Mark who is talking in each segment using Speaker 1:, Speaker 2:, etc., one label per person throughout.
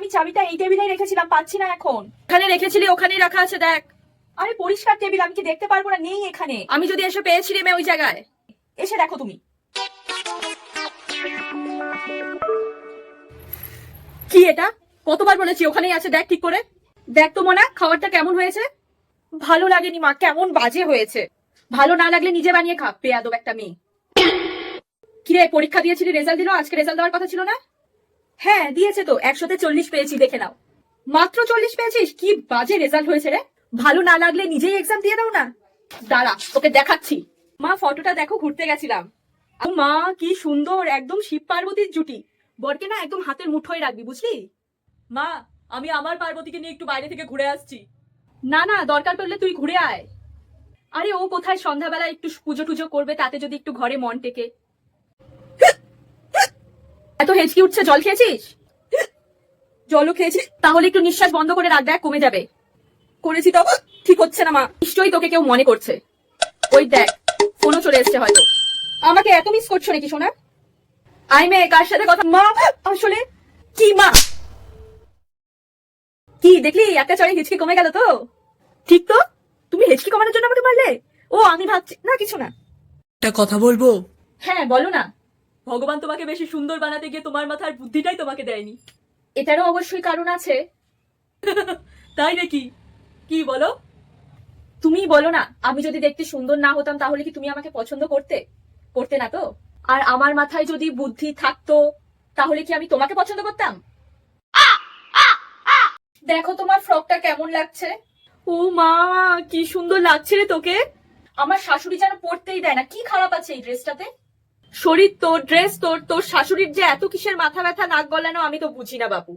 Speaker 1: আমি চাবিটা এই টেবিলে রেখেছিলাম, পাচ্ছি না এখন।
Speaker 2: এখানে রেখেছিলি, ওখানেই রাখা আছে, দেখ।
Speaker 1: আরে পরিষ্কার টেবিল, আমি কি দেখতে পারবো না? নেই এখানে।
Speaker 2: আমি যদি এসে পেয়েছি রে মেয়ে ওই জায়গায়।
Speaker 1: এসে দেখো তুমি।
Speaker 2: কি এটা? কতবার বলেছি ওখানেই আছে, দেখ ঠিক করে। দেখ তো মোনা, খাবারটা কেমন হয়েছে?
Speaker 1: ভালো লাগেনি মা, কেমন বাজে হয়েছে।
Speaker 2: ভালো না লাগলে নিজে বানিয়ে খা, বেয়াদব একটা মেয়ে। কিরে, পরীক্ষা দিয়েছিলি, রেজাল্ট দিল? আজকে রেজাল্ট দেওয়ার কথা ছিল না?
Speaker 1: হ্যাঁ দিয়েছে তো, 100তে 40 পেয়েছি, দেখে নাও।
Speaker 2: মাত্র 40 পেয়েছিস? কি বাজে রেজাল্ট হয়েছে রে।
Speaker 1: ভালো না লাগলে নিজেই এক্সাম দিয়ে দাও না।
Speaker 2: দাঁড়া, তোকে দেখাচ্ছি।
Speaker 1: মা ফটোটা দেখো, ঘুরতে গেছিলাম।
Speaker 2: মা কি সুন্দর, একদম শিব পার্বতীর জুটি।
Speaker 1: বরকে না একদম হাতের মুঠোয় রাখবি, বুঝলি?
Speaker 2: মা, আমি আমার পার্বতীকে নিয়ে একটু বাইরে থেকে ঘুরে আসছি।
Speaker 1: না না, দরকার পড়লে তুই ঘুরে আয়। আরে ও কোথায়, সন্ধ্যাবেলা একটু পুজো টুজো করবে, তাতে যদি একটু ঘরে মন টেকে।
Speaker 2: এত হেঁচকি উঠছে, জল খেয়েছিস?
Speaker 1: জলও খেয়েছি।
Speaker 2: তাহলে একটু নিঃশ্বাস বন্ধ করে রাখ, দেখ কমে যাবে।
Speaker 1: করেছি তো, ঠিক হচ্ছে না মা।
Speaker 2: নিশ্চয়ই তোকে কেউ মনে করছে। ওই দেখ, ফোনও চলে এসছে হয়তো।
Speaker 1: আমাকে এত মিস করছো নাকি সোনা?
Speaker 2: আই মেয়ে, কার সাথে কথা?
Speaker 1: মা আসলে
Speaker 2: কি মা? কি দেখলি, একটা চড়ে হিচকি কমে গেল তো? ঠিক তো, তুমি হিচকি কমানোর জন্য আমাকে মারলে। ও আমি ভাবছি
Speaker 1: না কিছু না।
Speaker 3: একটা কথা বলবো?
Speaker 2: হ্যাঁ বলো না।
Speaker 4: ভগবান তোমাকে বেশি সুন্দর বানাতে গিয়ে তোমার মাথার বুদ্ধিটাই তোমাকে দেয়নি।
Speaker 2: এটারও অবশ্যই কারণ আছে।
Speaker 4: তাই নাকি? কি বলো?
Speaker 2: তুমি বলো না, আমি যদি দেখতে সুন্দর না হতাম তাহলে কি তুমি আমাকে পছন্দ করতে? করতে না তো? আর আমার মাথায় যদি বুদ্ধি থাকতো তাহলে কি আমি তোমাকে পছন্দ করতাম? দেখো তোমার ফ্রকটা কেমন লাগছে।
Speaker 4: ও মা, কি সুন্দর লাগছে রে তোকে।
Speaker 2: আমার শাশুড়ি যেন পড়তেই দেয় না। কি খারাপ আছে এই ড্রেসটাতে?
Speaker 4: শরীর তোর, ড্রেস তোর, তোর শাশুড়ির যে এত কিসের মাথা ব্যথা, নাক গলানো, আমি তো বুঝি না বাবু।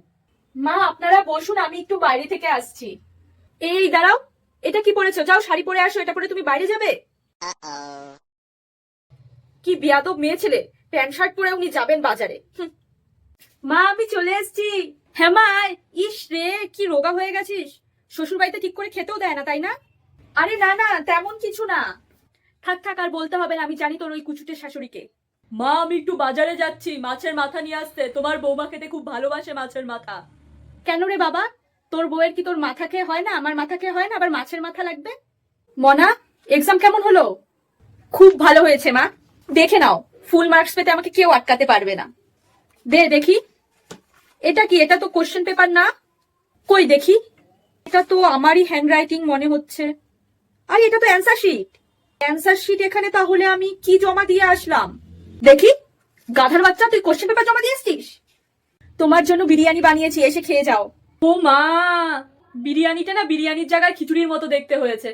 Speaker 2: মা আপনারা বসুন, আমি একটু বাইরে থেকে আসছি।
Speaker 4: এই দাঁড়াও, এটা কি পরেছো? যাও শাড়ি পরে আসো, এটা পরে তুমি বাইরে যাবে?
Speaker 2: কি বিয়াদব মেয়ে ছেলে, প্যান্ট শার্ট পরে উনি যাবেন বাজারে।
Speaker 4: মা আমি চলে এসেছি।
Speaker 2: হ্যাঁ মা, ইস রে কি রোগা হয়ে গেছিস। শ্বশুর বাড়িতে ঠিক করে খেতেও দেয় না, তাই না? আরে না না, তেমন কিছু না। থাক থাক, আর বলতে হবে না, আমি জানি তোর ওই কুচুটে শাশুড়িকে।
Speaker 4: মা আমি একটু বাজারে যাচ্ছি মাছের মাথা নিয়ে আসতে, তোমার বৌমা খেতে খুব ভালোবাসে মাছের মাথা।
Speaker 2: কেন রে বাবা, তোর বউয়ের কি তোর মাথা খেয়ে হয় না? আমার মাথা খেয়ে হয় না, আবার মাছের মাথা লাগবে? মনা, এক্সাম কেমন হলো? খুব ভালো হয়েছে মা, দেখে নাও। ফুল মার্কস পেতে আমাকে কেউ আটকাতে পারবে না। দে দেখি। এটা কি? এটা তো কোশ্চেন পেপার না। কই দেখি। এটা তো আমারই হ্যান্ডরাইটিং মনে হচ্ছে। আর এটা তো অ্যান্সার শিট। অ্যান্সার শিট এখানে, তাহলে আমি কি জমা দিয়ে আসলাম? দেখি। গাধার বাচ্চা, তুই কোশ্চেন পেপার জমা দিয়ে এসছিস? তোমার জন্য বিরিয়ানি বানিয়েছি, এসে খেয়ে যাও।
Speaker 4: ও মা, বিরিয়ানিটা না বিরিয়ানির জায়গায় খিচুড়ির মতো দেখতে হয়েছে।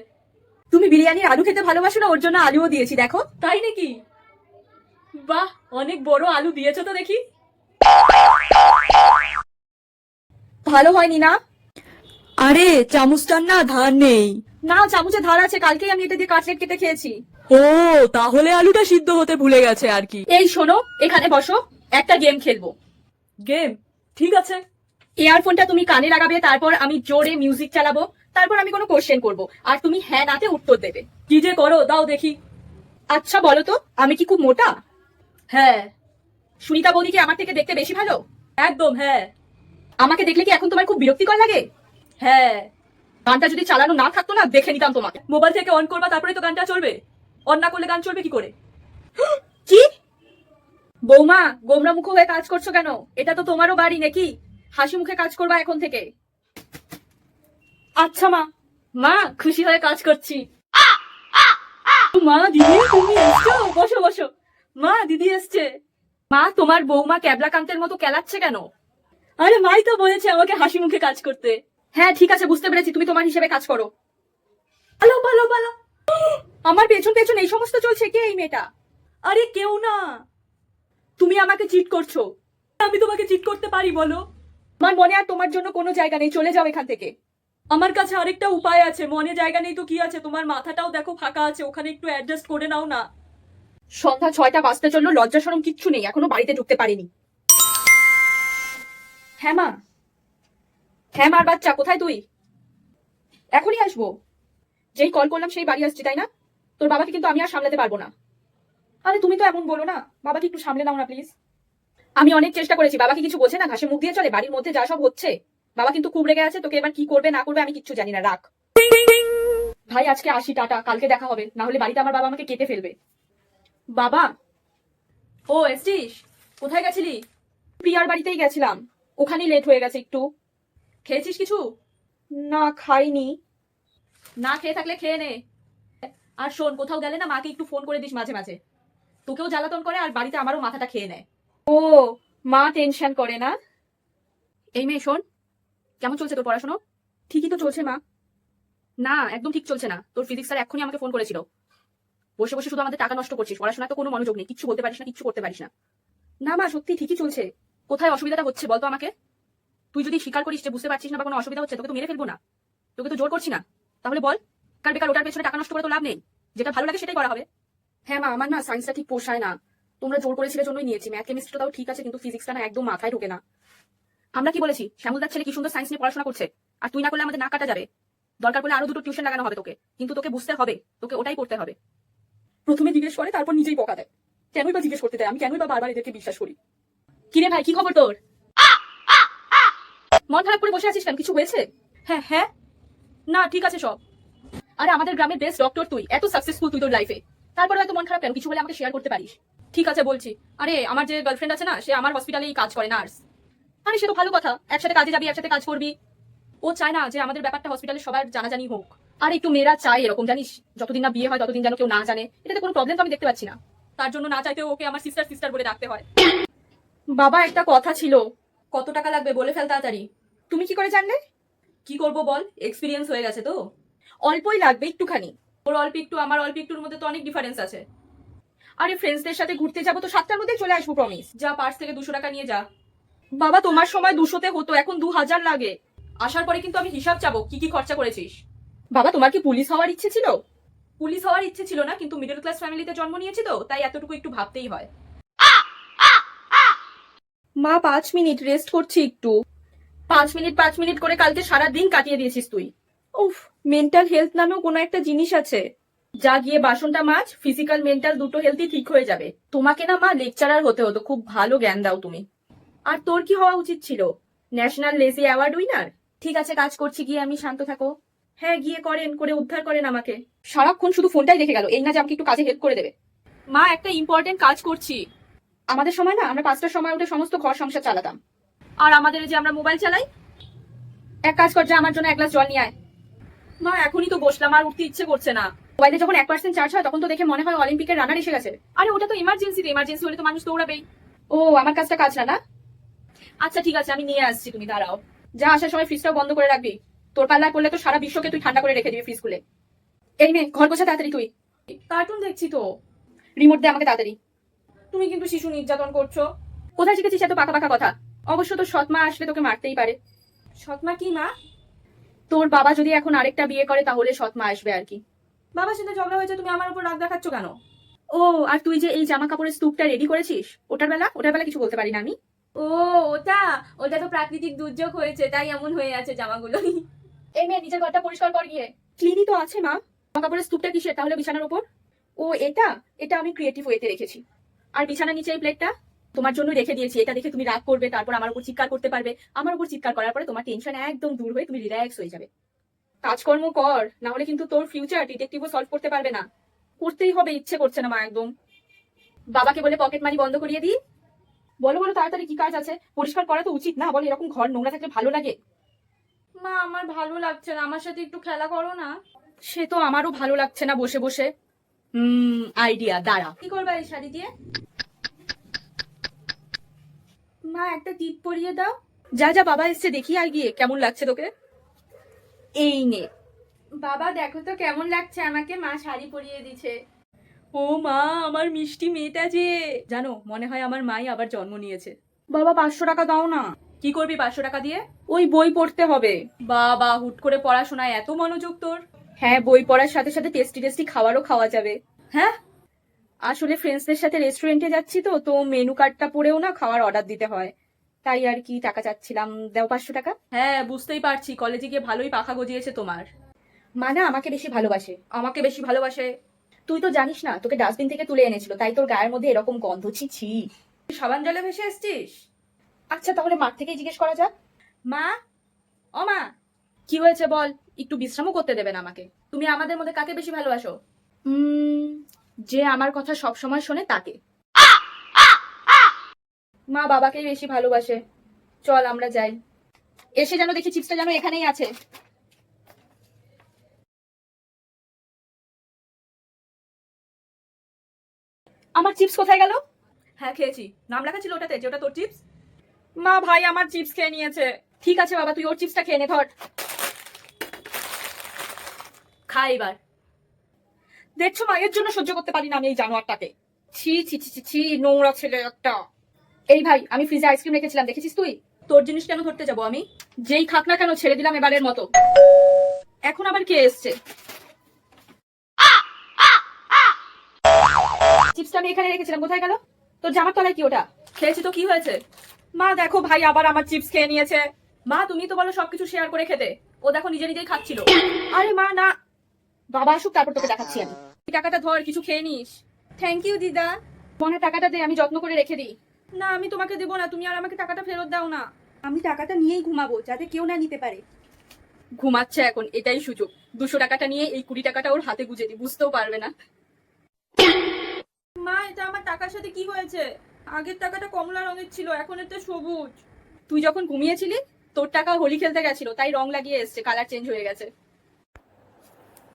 Speaker 2: তুমি বিরিয়ানির আলু খেতে ভালোবাসো না, ওর জন্য আলুও দিয়েছি, দেখো।
Speaker 4: তাই নাকি? বাহ, অনেক বড় আলু দিয়েছো তো দেখি।
Speaker 2: ভালো হয়নি না?
Speaker 3: আরে চামচটার না ধার নেই।
Speaker 2: না, চামচে ধার আছে, কালকেই আমি এটা দিয়ে কাটলেট কেটে খেয়েছি।
Speaker 3: ও, তাহলে আলুটা সিদ্ধ হতে ভুলে গেছে আর কি।
Speaker 2: এই শোনো, এখানে বসো, একটা গেম খেলবো।
Speaker 4: গেম? ঠিক আছে।
Speaker 2: ইয়ারফোনটা তুমি কানে লাগাবে, তারপর আমি জোরে মিউজিক চালাবো, তারপর আমি কোনো কোশ্চেন করবো, আর তুমি হ্যাঁ নাতে উত্তর দেবে।
Speaker 4: কি যে করো, দাও দেখি।
Speaker 2: আচ্ছা বলো তো, আমি কি খুব মোটা?
Speaker 4: হ্যাঁ।
Speaker 2: সুনিতা বৌদি কি আমার থেকে দেখতে বেশি ভালো?
Speaker 4: একদম হ্যাঁ।
Speaker 2: আমাকে দেখলে কি এখন তোমার খুব বিরক্তিকর লাগে?
Speaker 4: হ্যাঁ।
Speaker 2: গানটা যদি চালানো না থাকতো না, দেখে নিতাম তোমাকে।
Speaker 4: মোবাইল থেকে অন করবা, তারপরে তো গানটা চলবে। অন না করলে গান চলবে কি করে?
Speaker 2: কি? বৌমা, গোমরা মুখ হয়ে কাজ করছো কেন? এটা তো তোমারও বাড়ি নাকি? হাসি মুখে কাজ করবা এখন থেকে। আচ্ছা মা। মা, খুশি হয়ে কাজ করছি।
Speaker 4: মা, দিদি তুমি এসছো, বসো বসো। মা, দিদি এসছে।
Speaker 2: মা, তোমার বৌমা ক্যাবলা কান্তের মতো কেলাচ্ছে কেন?
Speaker 4: আরে মাই তো বলেছে আমাকে হাসি মুখে কাজ করতে।
Speaker 2: হ্যাঁ ঠিক আছে, বুঝতে পেরেছি, তুমি তোমার হিসেবে কাজ করো।
Speaker 4: ভালো ভালো ভালো।
Speaker 2: আমার পেছন পেছন এই সমস্ত চলছে, কে এই মেয়েটা?
Speaker 4: আরে কেউ না।
Speaker 2: তুমি আমাকে চিট করছো।
Speaker 4: আমি তোমাকে চিট করতে পারি বলো?
Speaker 2: আমার মনে আর তোমার জন্য কোনো জায়গা নেই, চলে যাও এখান থেকে।
Speaker 4: আমার কাছে আরেকটা উপায় আছে। মনে জায়গা নেই তো কি আছে, তোমার মাথাটাও দেখো ফাঁকা আছে, ওখানে একটু অ্যাডজাস্ট করে নাও না।
Speaker 2: সন্ধ্যা 6টা বাজতে চললো, লজ্জা শরম কিচ্ছু নেই, এখনো বাড়িতে ঢুকতে পারিনি। হ্যাঁ মা। হ্যাঁ মার বাচ্চা, কোথায় তুই? এখনই আসবো। যেই কল করলাম সেই বাড়ি আসছি, তাই না? তোর বাবাকে কিন্তু আমি আর সামলাতে পারবো না। আরে তুমি তো এমন বলো না, বাবাকে একটু সামলে নাও না প্লিজ। আমি অনেক চেষ্টা করেছি, বাবা কি কিছু বোঝে না? ঘাসে মুখ দিয়ে চলে, বাড়ির মধ্যে যা সব হচ্ছে। বাবা কিন্তু খুব রেগে আছে, তোকে এবার কি করবে না করবে আমি কিচ্ছু জানি না, রাখ। ভাই আজকে আসি, টাটা, কালকে দেখা হবে, না হলে বাড়িতে আমার বাবা আমাকে কেটে ফেলবে। বাবা,
Speaker 4: ও এসছিস? কোথায় গেছিলি?
Speaker 2: প্রিয়ার বাড়িতেই গেছিলাম, ওখানেই লেট হয়ে গেছে একটু।
Speaker 4: খেয়েছিস কিছু?
Speaker 2: না খাইনি।
Speaker 4: না খেয়ে থাকলে খেয়ে নে। আর শোন, কোথাও গেলে না মাকে একটু ফোন করে দিস মাঝে মাঝে। তোকেও জ্বালাতন করে আর বাড়িতে আমারও মাথাটা খেয়ে নেয়।
Speaker 2: ও, মা টেনশন করে না?
Speaker 1: এই মেয়ে শোন, কেমন চলছে তোর পড়াশোনা?
Speaker 2: ঠিকই তো চলছে মা।
Speaker 1: না, একদম ঠিক চলছে না। তোর ফিজিক্স স্যার এক্ষুনি আমাকে ফোন করেছিল। বসে বসে শুধু আমাদের টাকা নষ্ট করছিস, পড়াশোনায় তো কোনো মনোযোগ নেই, কিচ্ছু বলতে পারিস না, কিচ্ছু করতে পারিস না।
Speaker 2: না মা, সত্যি ঠিকই চলছে।
Speaker 1: কোথায় অসুবিধাটা হচ্ছে বলতো আমাকে? তুই যদি স্বীকার করিস যে বুঝতে পারছিস না বা কোনো অসুবিধা হচ্ছে, তোকে তো মেরে ফেলবো না, তোকে তো জোর করছি না। তাহলে বল, কার বেকার ওটার পেছনে টাকা নষ্ট করে তো লাভ নেই, যেটা ভালো লাগে সেটাই করা হবে।
Speaker 2: হ্যাঁ মা, আমার না সায়েন্সটা ঠিক পোষায় না, তোমরা জোর করেছিলে জন্যই নিয়েছি। ম্যাথ কেমিস্ট্রিটা তাও ঠিক আছে, কিন্তু ফিজিক্সটা না একদম মাথায় ঢোকে না।
Speaker 1: আমরা কি বলেছি, শ্যামলদার ছেলে কি সুন্দর সায়েন্স নিয়ে পড়াশোনা করছে, আর তুই না করলে আমাদের না কাটা যাবে। দরকার পড়লে আরো দুটো টিউশন লাগানো হবে তোকে, কিন্তু তোকে বুঝতে হবে, তোকে ওটাই করতে হবে।
Speaker 2: প্রথমে জিজ্ঞেস করে, তারপর নিজেই বকা দেয়। কেনই বা জিজ্ঞেস করতে দেয়? আমি কেনই বা বারবার এদেরকে বিশ্বাস করি?
Speaker 1: কিরে ভাই, কি খবর তোর? মন খারাপ করে বসে আছিস কেন, কিছু হয়েছে?
Speaker 4: হ্যাঁ হ্যাঁ, না ঠিক আছে সব।
Speaker 1: আরে আমাদের গ্রামের বেস্ট ডক্টর তুই, এত সাকসেসফুল তুই তোর লাইফে, তারপরে এত মন খারাপ কেন? কিছু বলে আমাকে শেয়ার করতে পারিস।
Speaker 4: ঠিক আছে বলছি। আরে আমার যে গার্লফ্রেন্ড আছে না, সে আমার হসপিটালেই কাজ করে, নার্স।
Speaker 1: আরে সে তো ভালো কথা, একসাথে কাজে যাবি, একসাথে কাজ করবি।
Speaker 4: ও চায় না যে আমাদের ব্যাপারটা হসপিটালে সবার জানাজানি হোক।
Speaker 1: আর একটু মেয়েরা চায় এরকম, জানিস, যতদিন না বিয়ে হয় ততদিন যেন কেউ না জানে। এটাতে কোনো প্রবলেম তো আমি দেখতে পাচ্ছি না।
Speaker 4: তার জন্য না চাইতেও ওকে আমার সিস্টার সিস্টার বলে ডাকতে হয়।
Speaker 2: বাবা, একটা কথা ছিল।
Speaker 4: কত টাকা লাগবে বলে ফেল তাড়াতাড়ি।
Speaker 2: তুমি কি করে জানলে?
Speaker 4: কি করব বল, এক্সপিরিয়েন্স হয়ে গেছে তো।
Speaker 2: অল্পই লাগবে, একটুখানি।
Speaker 4: ওর অল্প একটু আমার অল্প একটুর মধ্যে তো অনেক ডিফারেন্স আছে।
Speaker 2: আরে ফ্রেন্ডসদের সাথে ঘুরতে যাবো তো, 7টার মধ্যে চলে আসবো, প্রমিস।
Speaker 4: যা, পার্স থেকে 200 টাকা নিয়ে যা।
Speaker 2: বাবা, তোমার সময় 200তে হতো, এখন 2000 লাগে।
Speaker 4: আসার পরে কিন্তু আমি হিসাব চাবো কি কি খরচা করেছিস।
Speaker 2: বাবা, তোমার কি পুলিশ হওয়ার ইচ্ছে ছিল?
Speaker 4: পুলিশ হওয়ার ইচ্ছে ছিল না, কিন্তু মিডল ক্লাস ফ্যামিলিতে জন্ম নিয়েছি তো, তাই এতটুকু একটু ভাবতেই হয়।
Speaker 2: মা 5 মিনিট রেস্ট করছি একটু।
Speaker 1: 5 মিনিট করে কালকে সারা দিন কাটিয়ে দিয়েছিস তুই।
Speaker 2: উফ, মেন্টাল হেলথ নামেও কোনো একটা জিনিস আছে।
Speaker 1: যা গিয়ে বাসনটা মাছ, ফিজিক্যাল মেন্টাল দুটো হেলথই ঠিক হয়ে যাবে। তোমাকে না মা লেকচারার হতে হতো, খুব ভালো জ্ঞান দাও তুমি। আর তোর কি হওয়া উচিত ছিল? National lazy award winner. ঠিক আছে, কাজ করছি গিয়ে আমি, শান্ত থাকো। হ্যাঁ গিয়ে করেন, করে উদ্ধার করেন আমাকে। সারাক্ষণ শুধু ফোনটাই দেখে গেল, এই না যে আমাকে একটু কাজে হেল্প করে দেবে।
Speaker 4: মা, একটা ইম্পর্টেন্ট কাজ করছি।
Speaker 1: আমাদের সময় না আমরা 5টার সময় উঠে সমস্ত ঘর সংসার চালাতাম।
Speaker 4: আর আমাদের যে আমরা মোবাইল চালাই।
Speaker 1: এক কাজ কর, যা আমার জন্য 1 গ্লাস জল নিয়ে আয়।
Speaker 4: মা, এখনই তো বসলাম, আর উঠতে ইচ্ছে করছে না।
Speaker 1: মোবাইলে যখন 1% চার্জ হয় তখন তো দেখে মনে হয় অলিম্পিকের রানার এসে গেছে।
Speaker 4: আরে ওটা তো ইমার্জেন্সি, ইমার্জেন্সি হলে তো মানুষ দৌড়াবেই।
Speaker 1: ও, আমার কাজটা কাজ না না?
Speaker 4: আচ্ছা ঠিক আছে, আমি নিয়ে আসছি, তুমি দাঁড়াও।
Speaker 1: যা, আসার সময় ফ্রিজটাও বন্ধ করে রাখবি। তোর পাল্লায় পড়লে তো সারা বিশ্বকে তুই ঠান্ডা করে রেখে দিবি ফ্রিজ খুলে। এই নে, ঘর গোছা তাড়াতাড়ি তুই।
Speaker 4: কার্টুন দেখছি তো।
Speaker 1: রিমোট দে আমাকে তাড়াতাড়ি।
Speaker 4: তুমি কিন্তু শিশু নির্যাতন করছো।
Speaker 1: কোথায় শিখেছিস এত পাকা পাকা কথা? অবশ্য তোর সৎ মা আসলে তোকে মারতেই পারে।
Speaker 4: সৎমা কি মা?
Speaker 1: তোর বাবা যদি এখন আরেকটা বিয়ে করে তাহলে সৎ মা আসবে আর কি।
Speaker 4: বাবার সাথে ঝগড়া হয়েছে, তুমি আমার উপর রাগ দেখাচ্ছ কেন?
Speaker 1: ও, আর তুই যে এই জামা কাপড়ের স্তূপটা রেডি করেছিস, ওটার বেলা কিছু বলতে পারি না আমি।
Speaker 4: ও, ওটা ওটা তো প্রাকৃতিক দুর্যোগ হয়েছে, তাই এমন হয়ে আছে জামাগুলো।
Speaker 1: এই মেয়ে, নিজের ঘরটা পরিষ্কার কর গিয়ে। ক্লিনই তো আছে মা। জামা কাপড়ের স্তূপটা কিসের তাহলে বিছানার উপর? ও, এটা এটা আমি ক্রিয়েটিভ ওয়েতে রেখেছি। আর বিছানার নিচে এই প্লেটটা তোমার জন্য রেখে দিয়েছি। এটা দেখে তুমি রাগ করবে, তারপর আমার উপর চিৎকার করতে পারবে। আমার উপর চিৎকার করার পরে তোমার টেনশন একদম দূর হয়ে তুমি রিল্যাক্স হয়ে যাবে। কাজকর্ম কর, না হলে কিন্তু তোর ফিউচার ডিটেকটিভও সলভ করতে পারবে না। করতেই হবে, ইচ্ছে করছে না মা একদম। বাবাকে বলে পকেট মানি বন্ধ করিয়ে দিই। বলো বলো তাড়াতাড়ি, কি কাজ আছে? পরিষ্কার করা তো উচিত না? বলো, এরকম ঘর নোংরা থাকলে ভালো লাগে?
Speaker 4: মা, আমার ভালো লাগছে না, আমার সাথে একটু খেলা করো না।
Speaker 1: সে তো আমারও ভালো লাগছে না বসে বসে। আইডিয়া, দাঁড়া।
Speaker 4: কি করবা এই শাড়ি দিয়ে? মা, একটা টিপ পরিয়ে দাও।
Speaker 1: যা যা, বাবা এসছে, দেখি আর গিয়ে কেমন লাগছে তোকে। এই নে।
Speaker 4: বাবা দেখো তো কেমন লাগছে আমাকে, মা শাড়ি পরিয়ে দিছে।
Speaker 2: ও মা, আমার মিষ্টি মেয়েটা যে। জানো, মনে হয় আমার মাই আবার জন্ম নিয়েছে।
Speaker 1: বাবা 500 টাকা দাও না।
Speaker 4: কি করবি 500 টাকা দিয়ে?
Speaker 1: ওই বই পড়তে হবে।
Speaker 4: বাবা, হুট করে পড়াশোনায় এত মনোযোগ তোর?
Speaker 1: হ্যাঁ, বই পড়ার সাথে সাথে টেস্টি টেস্টি খাবারও খাওয়া যাবে।
Speaker 4: হ্যাঁ,
Speaker 1: আসলে ফ্রেন্ডসদের সাথে রেস্টুরেন্টে যাচ্ছি তো তো মেনু কার্ডটা পড়েও না খাওয়ার অর্ডার দিতে হয়, তাই আর কি টাকা চাচ্ছিলাম। দাও 500 টাকা।
Speaker 4: হ্যাঁ বুঝতেই পারছি, কলেজে গিয়ে ভালোই পাখা গজিয়েছে তোমার।
Speaker 1: মা না আমাকে বেশি ভালোবাসে।
Speaker 4: আমাকে বেশি ভালোবাসে?
Speaker 1: তুই তো জানিস না, তোকে ডাস্টবিন থেকে তুলে এনেছিল, তাই তোর গায়ের মধ্যে এরকম গন্ধ। ছি ছি।
Speaker 2: তুই সাবান জলে ভেসে এসছিস?
Speaker 1: আচ্ছা তাহলে মাঠ থেকেই জিজ্ঞেস করা যাক।
Speaker 2: মা, ও মা, কি হয়েছে বল? একটু বিশ্রামও করতে দেবেন আমাকে। তুমি আমাদের মধ্যে কাকে বেশি ভালোবাসো? যে আমার কথা সব সময় শোনে তাকে। মা বাবাকেই বেশি ভালোবাসে। চল আমরা যাই। এসে যেন দেখি চিপসটা যেন এখানেই আছে।
Speaker 1: আমার চিপস কোথায় গেল?
Speaker 2: হ্যাঁ খেয়েছি, নাম লেখা ছিল ওটাতে যে ওটা তোর চিপস।
Speaker 1: মা ভাই আমার চিপস খেয়ে নিয়েছে।
Speaker 2: ঠিক আছে বাবা, তুই ওর চিপসটা খেয়ে নে, ধর খা এবার।
Speaker 1: দেখছো মা, এর জন্য সহ্য করতে পারি না আমি এই জানোয়ারটাকে। ছি ছি ছি ছি ছি, নোংরা ছেলে একটা।
Speaker 2: এই ভাই, আমি ফ্রিজে আইসক্রিম রেখেছিলাম, দেখেছিস তুই? তোর জিনিস কেন ধরতে যাবো আমি? যেই খাক না কেন ছেড়ে দিলাম এবারের মতো। এখন আবার কে এসছে? চিপসটা আমি এখানে রেখেছিলাম, কোথায় গেল? তোর জামার তলায় কি ওটা? খেয়েছি তো কি হয়েছে?
Speaker 1: মা দেখো ভাই আবার আমার চিপস খেয়ে নিয়েছে।
Speaker 2: মা তুমি তো বলো সবকিছু শেয়ার করে খেতে, ও দেখো নিজে নিজেই খাচ্ছিল।
Speaker 1: আরে মা না, বাবা আসুক তারপর তোকে দেখাচ্ছি আমি।
Speaker 2: এই টাকাটা ধর, কিছু খেয়ে নিস। থ্যাংক ইউ দিদা।
Speaker 1: মনে টাকাটা দে, আমি যত্ন করে রেখে দিই।
Speaker 2: না আমি তোমাকে দেবো না, তুমি আর আমাকে টাকাটা ফেরত দাও না।
Speaker 1: আমি টাকাটা নিয়েই ঘুমাবো, যাতে কেউ না নিতে পারে।
Speaker 2: ঘুমাচ্ছে এখন, এটাই সুযোগ। 200 টাকাটা নিয়ে এই 20 টাকাটা ওর হাতে গুজে দি, বুঝতেও পারবে না। মা এটা আমার টাকার সাথে কি হয়েছে? আগের টাকাটা কমলা রঙের ছিল, এখন এটা সবুজ। তুই যখন ঘুমিয়েছিলি তোর টাকা হোলি খেলতে গেছিল, তাই রং লাগিয়ে এসছে, কালার চেঞ্জ হয়ে গেছে।